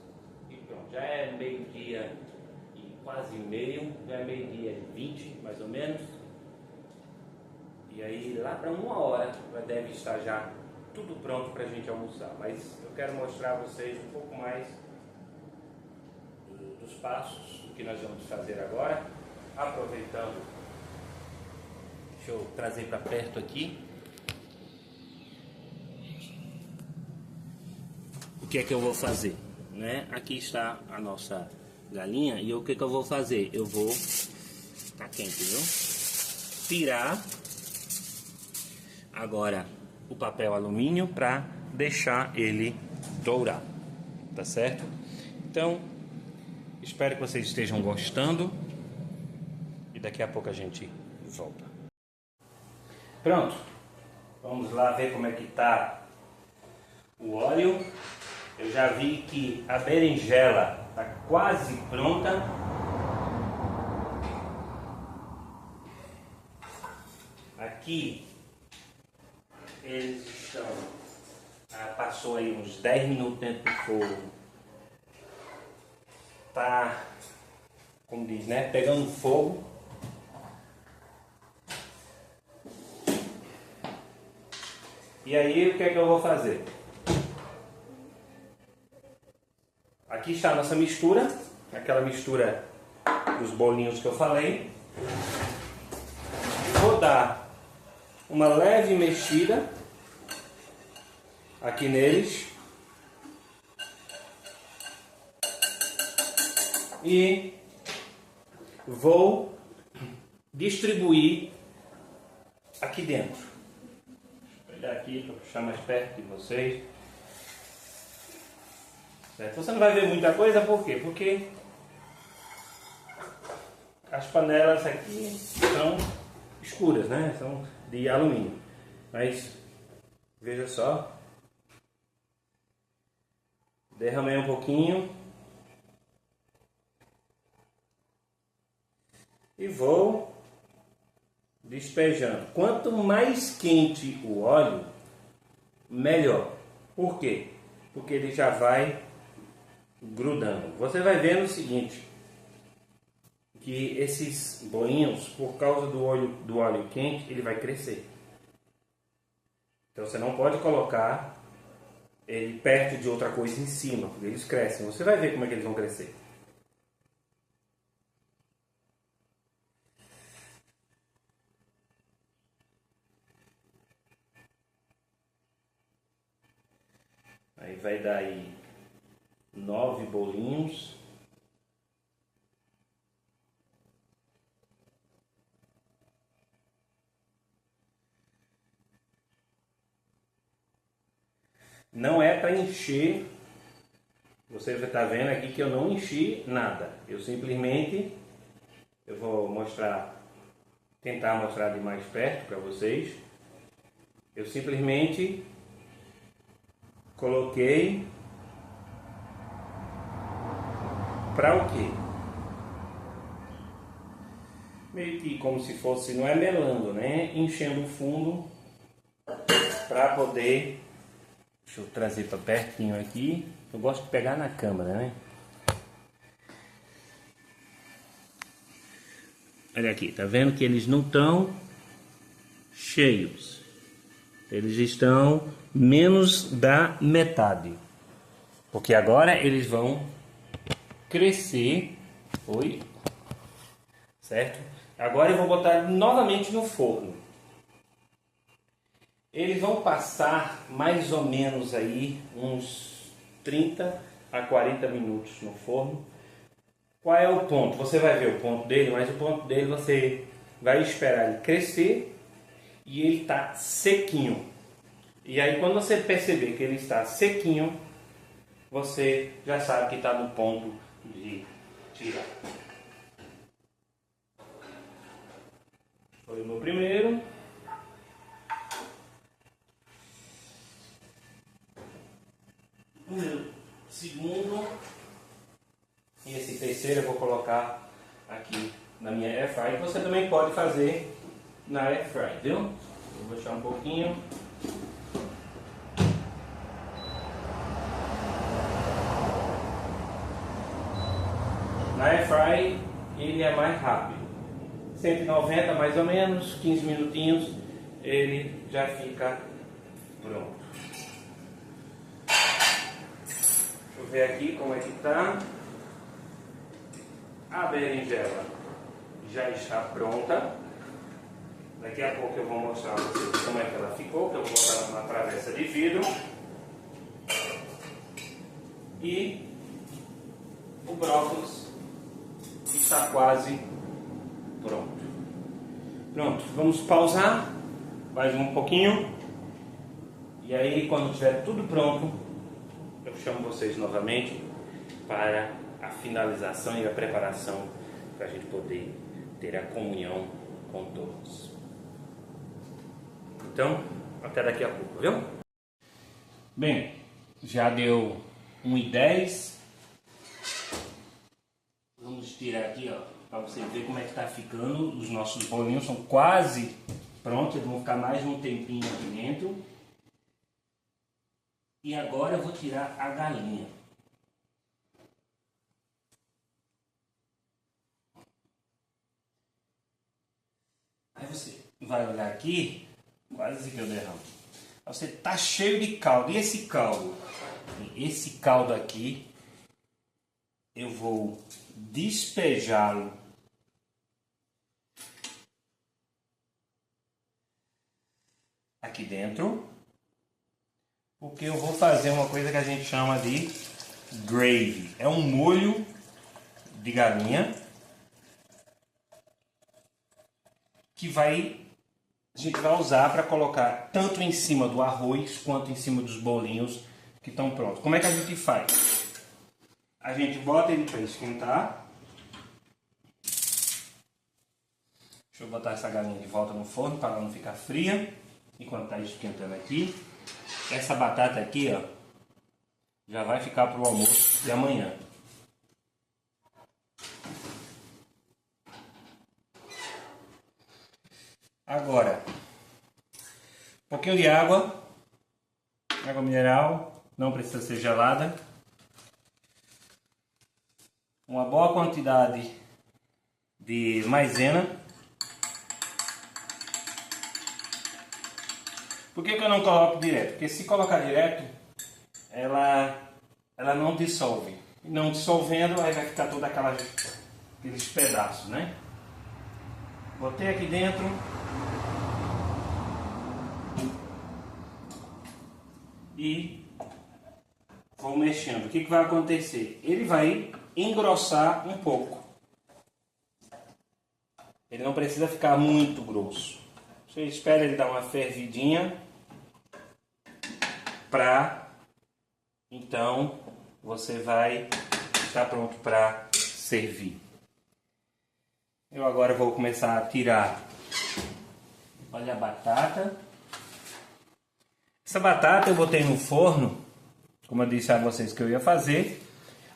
E pronto, já é meio-dia e quase meio, já é meio-dia e 20, mais ou menos. E aí lá para 1 hora deve estar já tudo pronto para a gente almoçar. Mas eu quero mostrar a vocês um pouco mais dos passos, do que nós vamos fazer agora, aproveitando. Deixa eu trazer para perto aqui. O que é que eu vou fazer? Né? Aqui está a nossa galinha. E o que eu vou fazer? Eu vou... Tá quente, viu? Tirar agora o papel alumínio para deixar ele dourar. Tá certo? Então, espero que vocês estejam gostando. E daqui a pouco a gente volta. Pronto, vamos lá ver como é que está o óleo. Eu já vi que a berinjela está quase pronta. Aqui eles estão, passou aí uns 10 minutos dentro do fogo. Tá, como diz, né? Pegando fogo. E aí o que é que eu vou fazer? Aqui está a nossa mistura, aquela mistura dos bolinhos que eu falei. Vou dar uma leve mexida aqui neles e vou distribuir aqui dentro. Vou pegar aqui para puxar mais perto de vocês. Certo? Você não vai ver muita coisa, por quê? Porque as panelas aqui são escuras, né? São de alumínio. Mas veja só. Derramei um pouquinho. E vou despejando. Quanto mais quente o óleo, melhor. Por quê? Porque ele já vai grudando. Você vai ver o seguinte, que esses bolinhos, por causa do óleo quente, ele vai crescer. Então você não pode colocar ele perto de outra coisa em cima, porque eles crescem. Você vai ver como é que eles vão crescer. Aí vai dar aí 9 bolinhos. Não é para encher. Você está vendo aqui que eu não enchi nada. Eu simplesmente, eu vou tentar mostrar de mais perto para vocês. Eu simplesmente coloquei para o quê? Meio que como se fosse, não é melando, né? Enchendo o fundo para poder. Deixa eu trazer para pertinho aqui. Eu gosto de pegar na câmera, né? Olha aqui, tá vendo que eles não estão cheios. Eles estão menos da metade. Porque agora eles vão crescer. Oi? Certo? Agora eu vou botar novamente no forno. Eles vão passar mais ou menos aí uns 30 a 40 minutos no forno. Qual é o ponto? Você vai ver o ponto dele, mas o ponto dele você vai esperar ele crescer e ele está sequinho. E aí quando você perceber que ele está sequinho, você já sabe que está no ponto de tirar. Foi o meu primeiro. O meu segundo. E esse terceiro eu vou colocar aqui na minha air fry. Você também pode fazer na air fry, viu? Vou deixar um pouquinho. Na air fry ele é mais rápido. 190 mais ou menos, 15 minutinhos, ele já fica pronto. Deixa eu ver aqui como é que está. A berinjela já está pronta. Daqui a pouco eu vou mostrar para vocês como é que ela ficou, que eu vou botar numa travessa de vidro. E o brócolis está quase pronto. Pronto, vamos pausar mais um pouquinho. E aí quando estiver tudo pronto, eu chamo vocês novamente para a finalização e a preparação para a gente poder ter a comunhão com todos. Então, até daqui a pouco, viu? Bem, já deu 1,10. Vamos tirar aqui, ó, para você ver como é que tá ficando. Os nossos bolinhos são quase prontos, eles vão ficar mais um tempinho aqui dentro. E agora eu vou tirar a galinha. Aí você vai olhar aqui, quase que eu derramo. Você tá cheio de caldo. E esse caldo? Esse caldo aqui, eu vou despejá-lo aqui dentro, porque eu vou fazer uma coisa que a gente chama de gravy. É um molho de galinha que a gente vai usar para colocar tanto em cima do arroz quanto em cima dos bolinhos que estão prontos. Como é que a gente faz? A gente bota ele para esquentar. Deixa eu botar essa galinha de volta no forno para ela não ficar fria enquanto está esquentando aqui. Essa batata aqui, ó, já vai ficar para o almoço de amanhã. Agora, um pouquinho de água mineral, não precisa ser gelada. Uma boa quantidade de maisena. Por que eu não coloco direto? Porque se colocar direto, ela não dissolve. Não dissolvendo, aí vai ficar toda aqueles pedaços, né? Botei aqui dentro. E vou mexendo. O que vai acontecer? Ele vai engrossar um pouco. Ele não precisa ficar muito grosso. Você espera ele dar uma fervidinha para então você vai estar pronto para servir. Eu agora vou começar a tirar. Olha a batata. Essa batata eu botei no forno, como eu disse a vocês que eu ia fazer.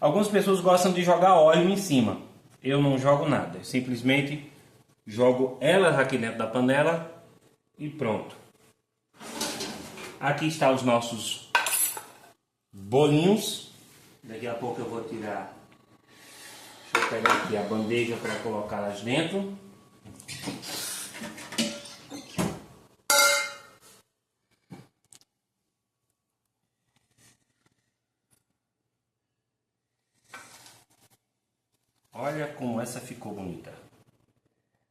Algumas pessoas gostam de jogar óleo em cima. Eu não jogo nada, eu simplesmente jogo elas aqui dentro da panela e pronto. Aqui estão os nossos bolinhos. Daqui a pouco eu vou tirar. Deixa eu pegar aqui a bandeja para colocá-las dentro. Olha como essa ficou bonita.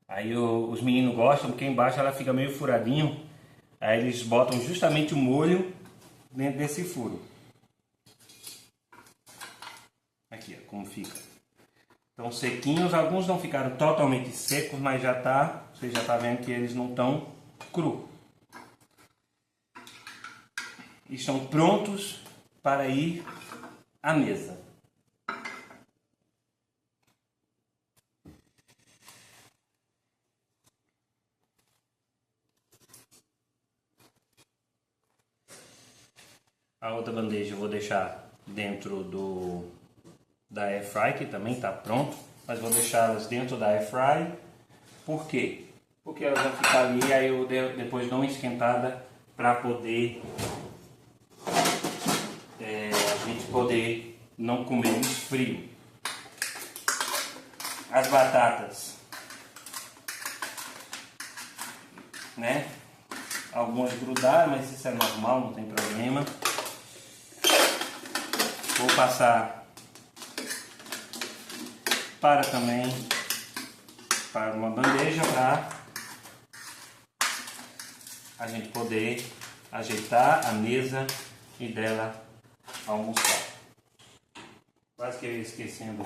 Aí os meninos gostam, porque embaixo ela fica meio furadinho. Aí eles botam justamente o molho dentro desse furo. Aqui, ó, como fica. Estão sequinhos, alguns não ficaram totalmente secos, mas você já está vendo que eles não estão cru. Estão prontos para ir à mesa. A outra bandeja eu vou deixar dentro da air fry, que também está pronto, mas vou deixá-las dentro da air fry. Por quê? Porque elas vão ficar ali, aí eu depois dou uma esquentada para poder a gente poder não comer eles frio. As batatas, né? Algumas grudaram, mas isso é normal, não tem problema. Vou passar para uma bandeja para a gente poder ajeitar a mesa e dela almoçar. Quase que eu ia esquecendo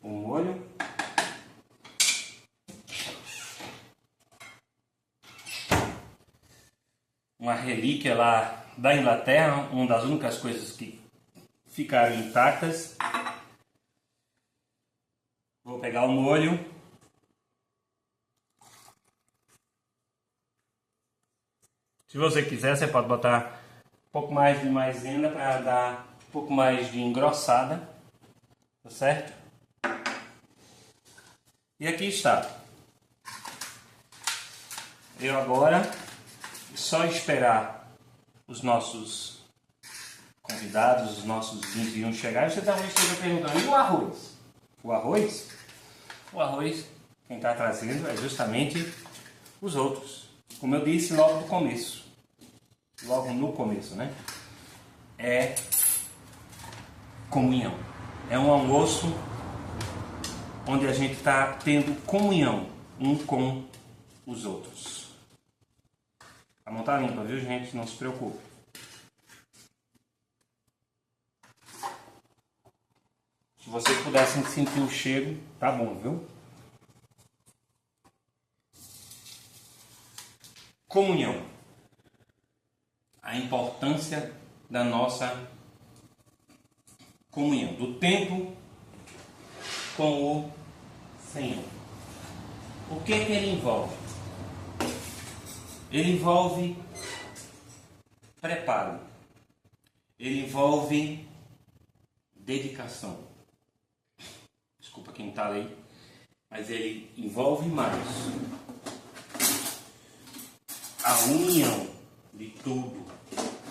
o molho. Uma relíquia lá da Inglaterra, uma das únicas coisas que ficaram intactas. Vou pegar o molho. Se você quiser, você pode botar um pouco mais de maisena para dar pouco mais de engrossada, tá certo? E aqui está. Eu agora só esperar os nossos convidados, os nossos 21 chegarem. Você talvez esteja perguntando, e o arroz? O arroz? O arroz, quem está trazendo é justamente os outros. Como eu disse logo no começo, né? É comunhão. É um almoço onde a gente está tendo comunhão um com os outros. A mão tá limpa, viu, gente? Não se preocupe. Se vocês pudessem sentir o cheiro, tá bom, viu? Comunhão. A importância da nossa comunhão, do tempo com o Senhor. O que ele envolve? Ele envolve preparo. Ele envolve dedicação. Desculpa quem está aí, mas ele envolve mais a união de tudo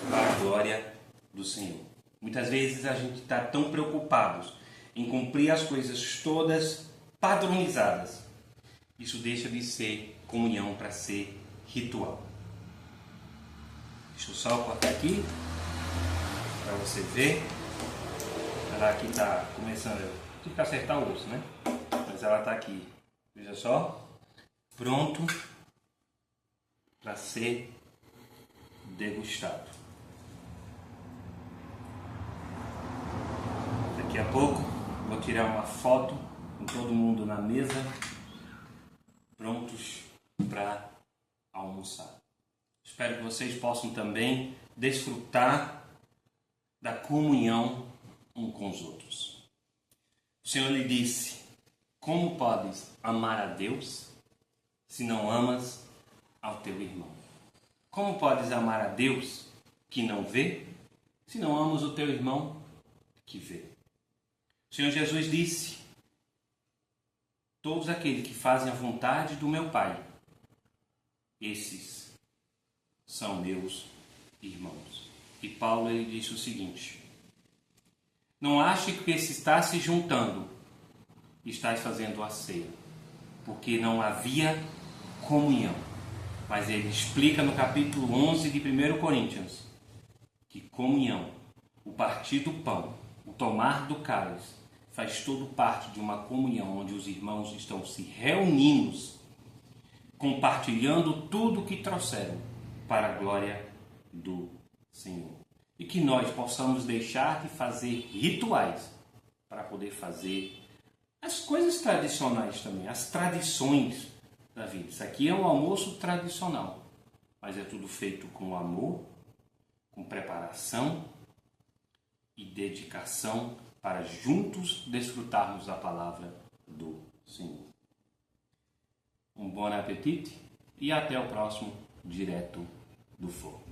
para a glória do Senhor. Muitas vezes a gente está tão preocupados em cumprir as coisas todas padronizadas. Isso deixa de ser comunhão para ser ritual. Deixa eu só cortar aqui para você ver. Ela aqui está começando, tem que acertar o osso, né? Mas ela está aqui, veja só, pronto para ser degustado. Daqui a pouco vou tirar uma foto com todo mundo na mesa, prontos para almoçar. Espero que vocês possam também desfrutar da comunhão um com os outros. O Senhor lhe disse: como podes amar a Deus se não amas ao teu irmão? Como podes amar a Deus que não vê se não amas o teu irmão que vê? O Senhor Jesus disse: todos aqueles que fazem a vontade do meu Pai, esses são meus irmãos. E Paulo ele disse o seguinte: não ache que se está se juntando, estás fazendo a ceia, porque não havia comunhão. Mas ele explica no capítulo 11 de 1 Coríntios que comunhão, o partir do pão, o tomar do cálice, faz todo parte de uma comunhão onde os irmãos estão se reunindo, compartilhando tudo que trouxeram para a glória do Senhor. E que nós possamos deixar de fazer rituais para poder fazer as coisas tradicionais também, as tradições da vida. Isso aqui é um almoço tradicional, mas é tudo feito com amor, com preparação e dedicação para juntos desfrutarmos da palavra do Senhor. Um bom apetite e até o próximo Direto do Forno.